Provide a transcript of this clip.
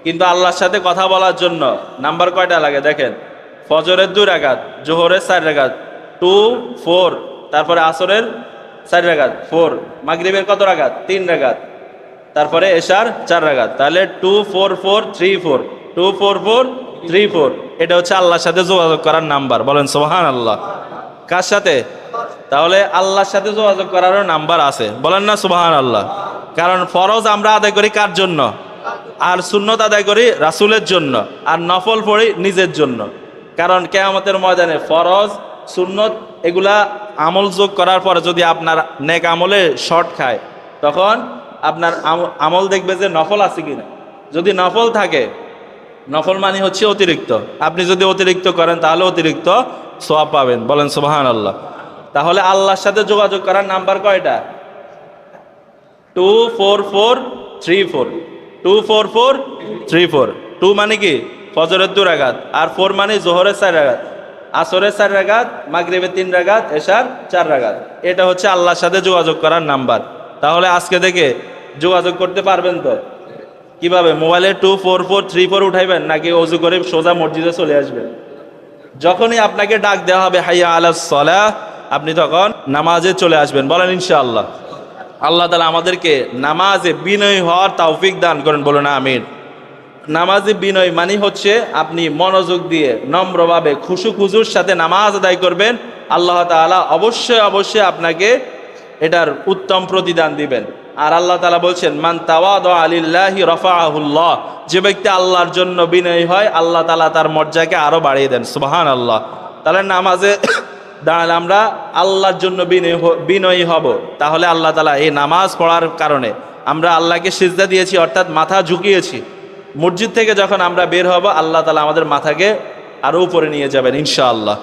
কিন্তু আল্লাহর সাথে কথা বলার জন্য নাম্বার কয়টা লাগে দেখেন। ফজরের 2 রাকাত, জোহরের 4 রাকাত, 2 4, তারপরে আসরের 4 রাকাত 4, মাগরিবের কত রাকাত 3 রাকাত, তারপরে এশার 4 রাকাত। তাহলে 2 4 4 3 4, 2 4 4 3 4, এটা হচ্ছে আল্লাহর সাথে যোগাযোগ করার নাম্বার। বলেন সুবহানাল্লাহ। কার সাথে? তাহলে আল্লাহর সাথে যোগাযোগ করারও নাম্বার আছে, বলেন না সুবহানাল্লাহ। কারণ ফরজ আমরা আদায় করি কার জন্য? আর সুন্নত আদায় করি রাসূলের জন্য, আর নফল পড়ি নিজের জন্য। কারণ কিয়ামতের ময়দানে ফরজ সুন্নত এগুলা আমল যোগ করার পরে যদি আপনার নেক আমলে শর্ট খায়, তখন আপনার আমল দেখবে যে নফল আছে কিনা। যদি নফল থাকে, নফল মানে হচ্ছে অতিরিক্ত, আপনি যদি অতিরিক্ত করেন তাহলে অতিরিক্ত সওয়াব পাবেন। বলেন সুবহানাল্লাহ। তাহলে আল্লাহর সাথে যোগাযোগ করার নাম্বার কয়টা? 2 4 4 3 4, 2 4 4 3 4। 2 মানে কি? ফজরের 2 রাকাত, আর 4 মানে জোহরের 4 রাকাত, আসরের 4 রাকাত, মাগরিবের 3 রাকাত, এশার 4 রাকাত। এটা হচ্ছে আল্লাহর সাথে যোগাযোগ করার নাম্বার। তাহলে আজকে থেকে যোগাযোগ করতে পারবেন তো? কিভাবে? মোবাইলে 2 4 4 3 4 উঠাইবেন, নাকি ওযু করে সোজা মসজিদে চলে আসবেন? যখনই আপনাকে ডাক দেওয়া হবে হাইয়া আলাস সালাহ, আপনি তখন নামাজে চলে আসবেন। বলেন ইনশাআল্লাহ। আল্লাহ তাআলা আমাদেরকে নামাজে বিনয়ী হওয়ার তৌফিক দান করেন, বলুন আমিন। নামাজে বিনয় মানে হচ্ছে আপনি মনোযোগ দিয়ে নম্রভাবে খুশু খুজুর সাথে নামাজ আদায় করবেন। আল্লাহ তাআলা অবশ্যই অবশ্যই আপনাকে এটার উত্তম প্রতিদান দিবেন। আর আল্লাহ তাআলা বলছেন, মান তাওয়াদা লিল্লাহি রাফাআহুল্লাহ, যে ব্যক্তি আল্লাহর জন্য বিনয়ী হয় আল্লাহ তাআলা তার মর্যাদাকে আরো বাড়িয়ে দেন। সুবহানাল্লাহ। তাহলে নামাজে দাঁড়ালে আমরা আল্লাহর জন্য বিনয়ী হব। তাহলে আল্লাহ তাআলা এই নামাজ পড়ার কারণে আমরা আল্লাহকে সিজদা দিয়েছি, অর্থাৎ মাথা ঝুঁকিয়েছি। মসজিদ থেকে যখন আমরা বের হব, আল্লাহ তাআলা আমাদের মাথাকে আরো উপরে নিয়ে যাবেন ইনশাআল্লাহ।